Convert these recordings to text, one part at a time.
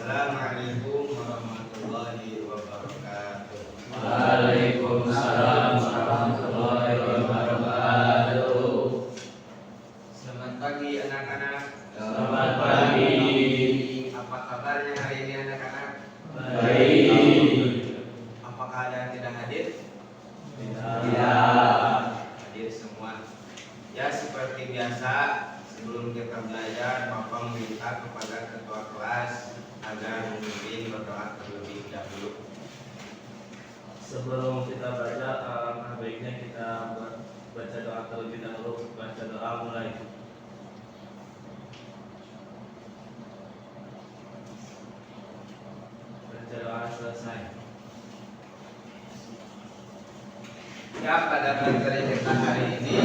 Assalamualaikum warahmatullahi wabarakatuh. Waalaikumsalam warahmatullahi wabarakatuh. Selamat pagi anak-anak. Selamat pagi. Apa kabarnya hari ini anak-anak? Baik. Apakah ada yang tidak hadir? Tidak. Hadir semua. Ya, seperti biasa, sebelum kita belajar, Bapak meminta kepada ketua kelas agar memimpin berdoa terlebih dahulu. Sebelum kita baca, baiknya kita baca doa terlebih dahulu. Baca doa mulai. Baca doa selesai. Ya, pada materi kita hari ini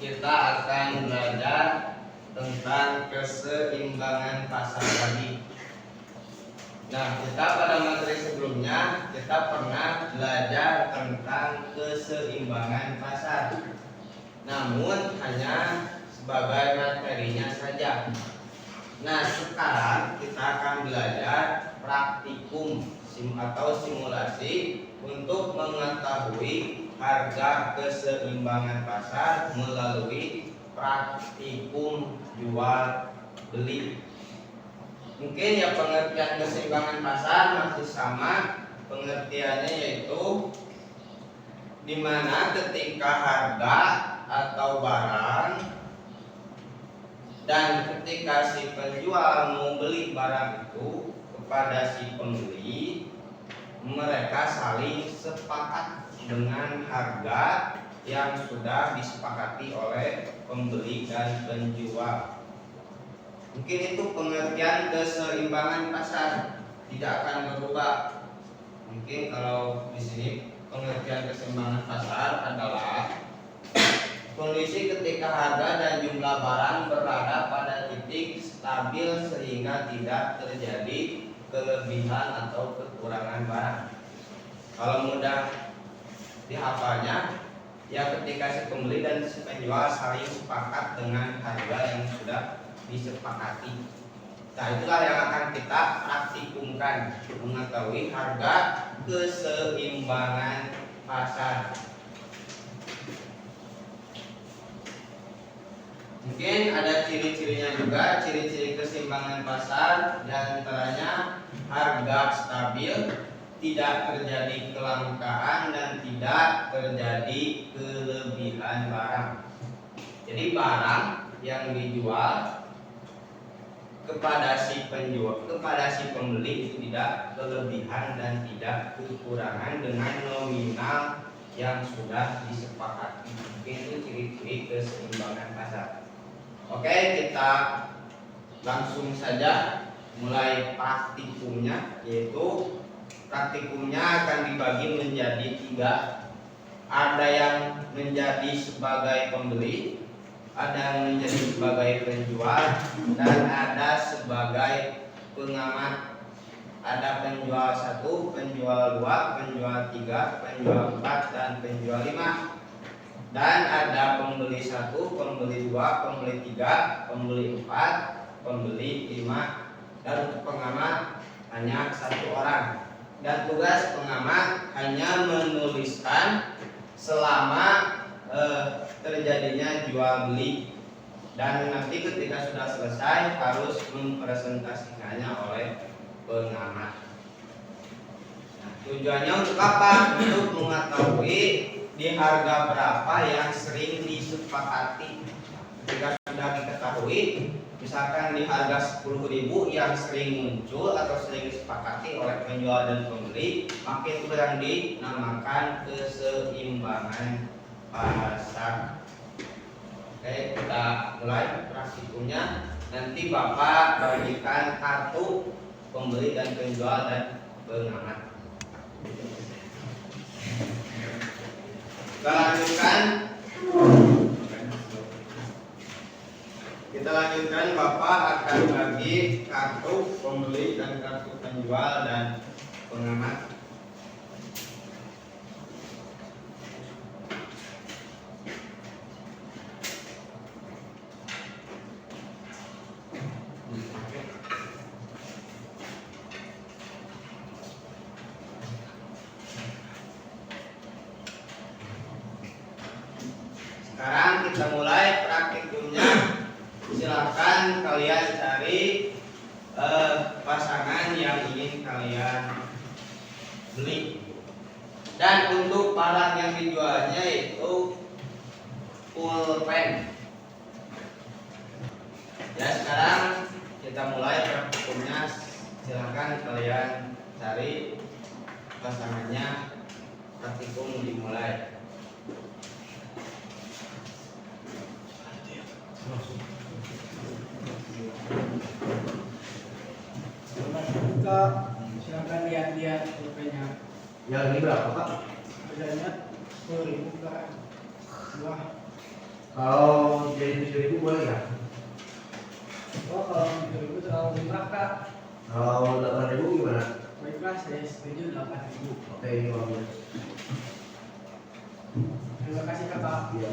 kita akan belajar tentang keseimbangan pasar tadi. Nah, kita pada materi sebelumnya kita pernah belajar tentang keseimbangan pasar. Namun hanya sebagai materinya saja. Nah, sekarang kita akan belajar praktikum atau simulasi untuk mengetahui harga keseimbangan pasar melalui praktikum jual beli. Mungkin ya pengertian keseimbangan pasar masih sama, pengertiannya yaitu di mana ketika harga atau barang dan ketika si penjual mau beli barang itu kepada si pembeli, mereka saling sepakat dengan harga yang sudah disepakati oleh pembeli dan penjual. Mungkin itu pengertian keseimbangan pasar, tidak akan berubah. Mungkin kalau di sini pengertian keseimbangan pasar adalah kondisi ketika harga dan jumlah barang berada pada titik stabil sehingga tidak terjadi kelebihan atau kekurangan barang. Kalau mudah dihafalnya, ya ketika si pembeli dan si penjual saling sepakat dengan harga yang sudah disepakati. Nah, itulah yang akan kita praktikumkan, mengetahui harga keseimbangan pasar. Mungkin ada ciri-cirinya juga, ciri-ciri keseimbangan pasar, diantaranya harga stabil, tidak terjadi kelangkaan dan tidak terjadi kelebihan barang. Jadi barang yang dijual kepada si penjual, kepada si pembeli itu tidak kelebihan dan tidak kekurangan dengan nominal yang sudah disepakati. Mungkin itu ciri-ciri keseimbangan pasar. Oke, kita langsung saja mulai praktikumnya, yaitu praktikumnya akan dibagi menjadi 3. Ada yang menjadi sebagai pembeli, ada yang menjadi sebagai penjual, dan ada sebagai pengamat. Ada penjual 1, penjual 2, penjual 3, penjual 4, dan penjual 5. Dan ada pembeli 1, pembeli 2, pembeli 3, pembeli 4, pembeli 5. Dan untuk pengamat hanya 1 orang. Dan tugas pengamat hanya menuliskan selama terjadinya jual beli, dan nanti ketika sudah selesai harus mempresentasikannya oleh pengamat. Nah, tujuannya untuk apa? Untuk mengetahui di harga berapa yang sering disepakati. Ketika sudah diketahui, misalkan di harga 10.000 yang sering muncul atau sering disepakati oleh penjual dan pembeli, maka itu yang dinamakan keseimbangan pasar. Oke, kita mulai praktikumnya. Nanti Bapak bagikan kartu pembeli dan penjual dan pengamat. Kita lanjutkan. Bapak akan bagi kartu pembeli dan kartu penjual dan pengamat. kita mulai praktikumnya. Silahkan kalian cari pasangan yang ingin kalian beli. Dan untuk barang yang dijualnya itu pulpen. Ya, sekarang kita mulai praktikumnya. Silahkan kalian cari pasangannya. Praktikum dimulai. Kak, silakan lihat-lihat pulpennya. Yang ini berapa Pak? Harganya 10.000 Kak. Wah, Kalau jadi 7.000 boleh ya? kalau 7.000 terlalu murah Kak. Kalau 8.000 gimana? Baiklah, saya setuju 8.000. Oke, ini uangnya. Terima kasih Kakak. Iya.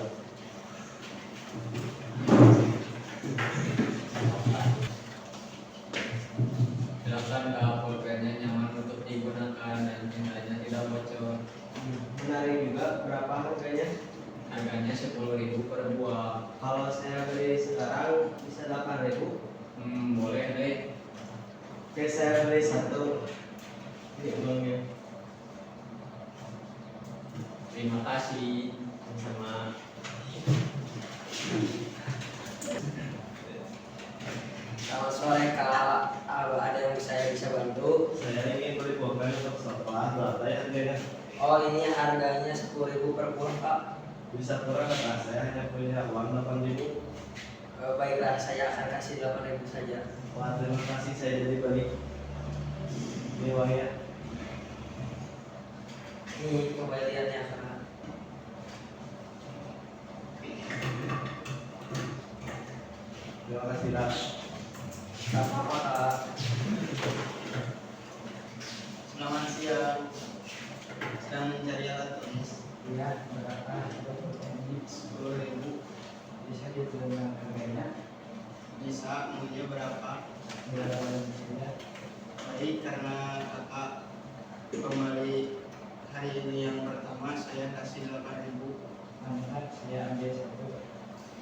Silakan pulpennya nyaman untuk digunakan dan tintanya tidak bocor. Menarik juga. Berapa harganya? Harganya 10.000 per buah. Kalau saya beli sekarang bisa 8.000. Boleh deh. Oke, saya beli satu. Ini uangnya. Terima kasih. Sama. Selamat sore Kak, ada yang saya bisa bantu? Saya ingin beli pulpen untuk sekolah. Berapa ya harganya? Oh ini harganya 10.000 per bulan Pak. Bisa kurang nggak? Saya hanya punya uang 8.000. Baiklah, saya akan kasih 8.000 saja. Wah, terima kasih, saya jadi balik. Ini uangnya. Ini kembaliannya Kak. Terima kasih, Dak. Gak apa-apa Kak. Selamat siang. Sedang mencari alat tulis. Iya, berapa? Ada pulpen ini 10.000. bisa diterima harganya. Bisa, maunya berapa? Berapa saja? Baik, karena kakak kembali hari ini yang pertama, saya kasih 8.000. Mantap, saya ambil satu.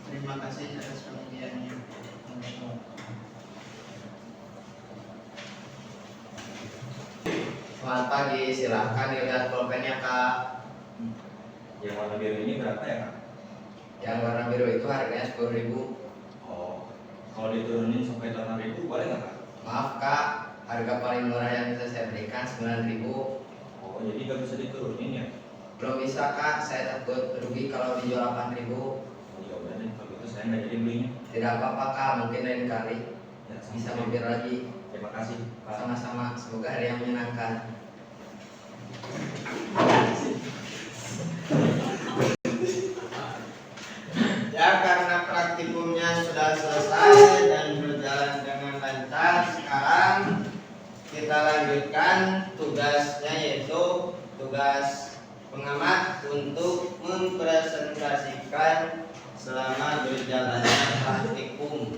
Terima kasih atas pembeliannya. Selamat pagi, silahkan dilihat pulpennya Kak. Yang warna biru ini berapa ya, Kak? Yang warna biru itu harganya 10.000. Oh, kalau diturunin sampai 8.000 boleh nggak, Kak? Maaf Kak, harga paling murah yang bisa saya berikan 9.000. Oh, jadi nggak bisa diturunin ya? Belum bisa Kak, saya takut rugi kalau dijual 8.000. Oh, ya udah deh, kalau gitu saya nggak jadi belinya. Tidak apa-apa Kak, mungkin lain kali Ya, bisa mampir lagi. Terima kasih, Pak. Sama-sama, semoga hari yang menyenangkan. Ya, karena praktikumnya sudah selesai dan berjalan dengan lancar, sekarang kita lanjutkan tugasnya, yaitu tugas pengamat untuk mempresentasikan selama berjalannya praktikum.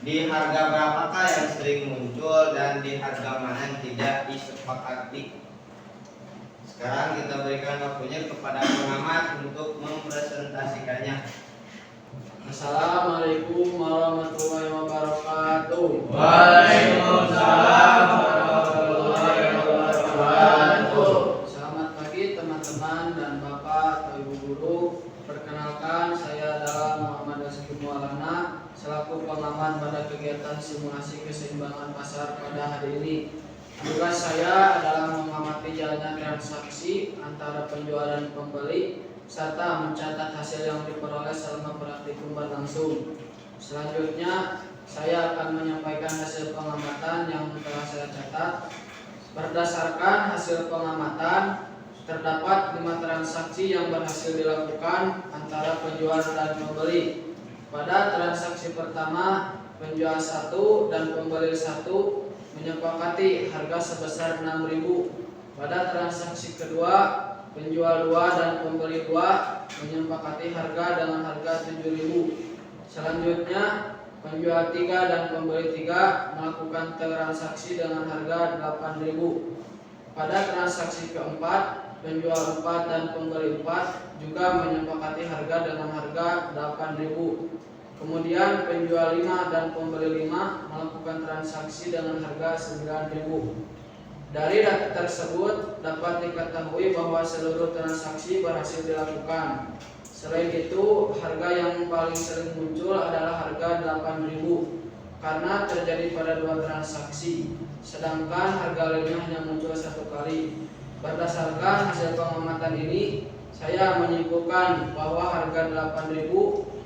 Di harga berapakah yang sering muncul dan di harga mana yang tidak disepakati. Sekarang kita berikan waktunya kepada pengamat untuk mempresentasikannya. Assalamualaikum warahmatullahi wabarakatuh. Waalaikumsalam warahmatullahi wabarakatuh. Selamat pagi teman-teman dan Bapak atau Ibu guru. Perkenalkan, saya adalah Muhammad Rizky Maulana selaku pengamat pada kegiatan simulasi keseimbangan pasar pada hari ini. Tugas saya adalah mengamati jalannya transaksi antara penjual dan pembeli serta mencatat hasil yang diperoleh selama praktikum berlangsung. Selanjutnya, saya akan menyampaikan hasil pengamatan yang telah saya catat. Berdasarkan hasil pengamatan, terdapat 5 transaksi yang berhasil dilakukan antara penjual dan pembeli. Pada transaksi pertama, penjual 1 dan pembeli 1 menyepakati harga sebesar 6.000. Pada transaksi kedua, penjual 2 dan pembeli 2 menyepakati harga dengan harga 7.000. Selanjutnya, penjual 3 dan pembeli 3 melakukan transaksi dengan harga 8.000. Pada transaksi keempat, penjual 4 dan pembeli 4 juga menyepakati harga dengan harga 8.000. Kemudian penjual 5 dan pembeli 5 melakukan transaksi dengan harga 9.000. Dari data tersebut dapat diketahui bahwa seluruh transaksi berhasil dilakukan. Selain itu, harga yang paling sering muncul adalah harga 8.000 karena terjadi pada 2 transaksi, sedangkan harga lainnya hanya muncul 1 kali. Berdasarkan hasil pengamatan ini, saya menyimpulkan bahwa harga 8.000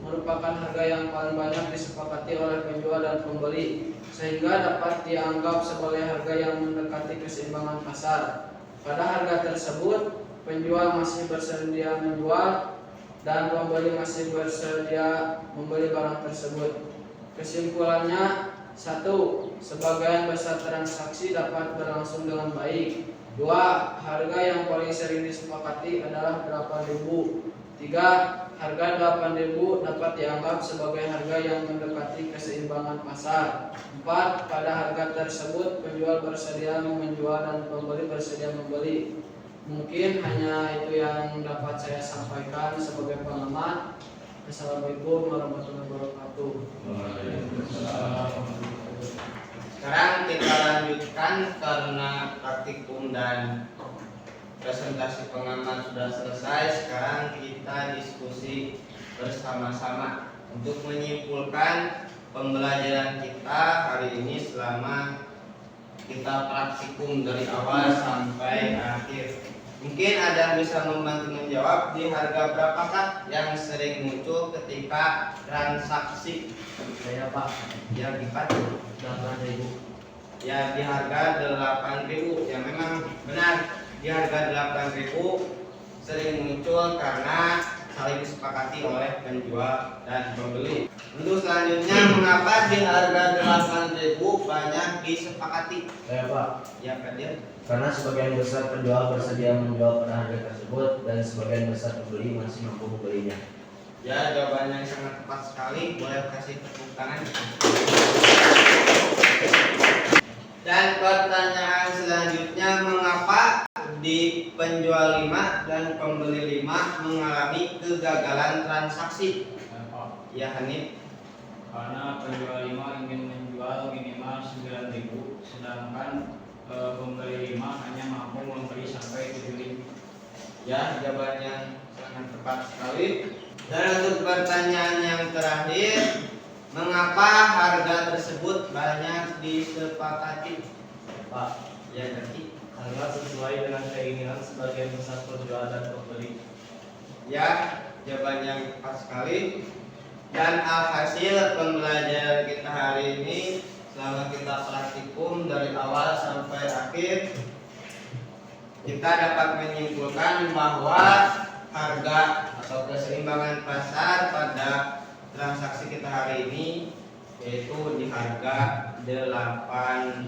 merupakan harga yang paling banyak disepakati oleh penjual dan pembeli, sehingga dapat dianggap sebagai harga yang mendekati keseimbangan pasar. Pada harga tersebut, penjual masih bersedia menjual dan pembeli masih bersedia membeli barang tersebut. Kesimpulannya, 1. Sebagian besar transaksi dapat berlangsung dengan baik. 2. Harga yang paling sering disepakati adalah 8.000. 3. Harga 8.000 dapat dianggap sebagai harga yang mendekati keseimbangan pasar. 4. Pada harga tersebut penjual bersedia menjual dan pembeli bersedia membeli. Mungkin hanya itu yang dapat saya sampaikan sebagai pengamat. Assalamualaikum warahmatullahi wabarakatuh. Sekarang kita lanjutkan karena praktikum dan presentasi pengamat sudah selesai. Sekarang kita diskusi bersama-sama untuk menyimpulkan pembelajaran kita hari ini selama kita praktikum dari awal sampai akhir. Mungkin ada yang bisa membantu menjawab, di harga berapakah yang sering muncul ketika transaksi? Saya Pak, Ya di 8.000. Ya di harga 8.000. Ya memang benar, di harga 8.000 sering muncul karena saling disepakati oleh penjual dan pembeli. Untuk selanjutnya, mengapa di harga 8.000 banyak disepakati? Saya Pak, Ya Pak Dir. karena sebagian besar penjual bersedia menjual pada harga tersebut dan sebagian besar pembeli masih mampu membelinya. Ya, jawabannya sangat tepat sekali. Boleh kasih tepuk tangan. Dan pertanyaan selanjutnya, mengapa di penjual 5 dan pembeli 5 mengalami kegagalan transaksi? Ya Hanif. Karena penjual 5 ingin menjual minimal 9.000, sedangkan pembeli 5 hanya mampu membeli sampai 7.000. Ya, jawabannya sangat tepat sekali. Dan untuk pertanyaan yang terakhir, mengapa harga tersebut banyak disepakati? Pak, Ya, jadi karena sesuai dengan keinginan sebagian besar penjual dan pembeli. ya, jawabannya tepat sekali. Dan alhasil pembelajaran kita hari ini selama kita praktikum dari awal sampai akhir, kita dapat menyimpulkan bahwa harga atau keseimbangan pasar pada transaksi kita hari ini yaitu di harga 8.000.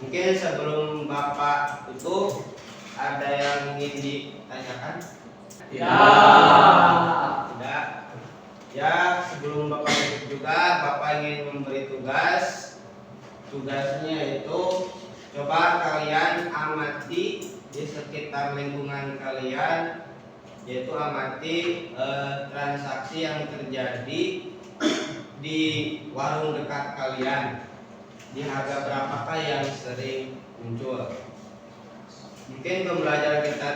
Mungkin sebelum Bapak tutup, ada yang ingin ditanyakan? Tidak. Ya, sebelum Bapak tutup juga, Bapak ingin memberi tugas. Tugasnya itu coba kalian amati di sekitar lingkungan kalian, yaitu amati transaksi yang terjadi di warung dekat kalian. Di harga berapakah yang sering muncul? Mungkin pembelajaran kita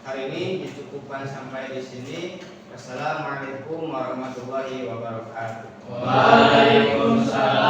hari ini dicukupkan sampai di sini. Wassalamualaikum warahmatullahi wabarakatuh. Waalaikumsalam.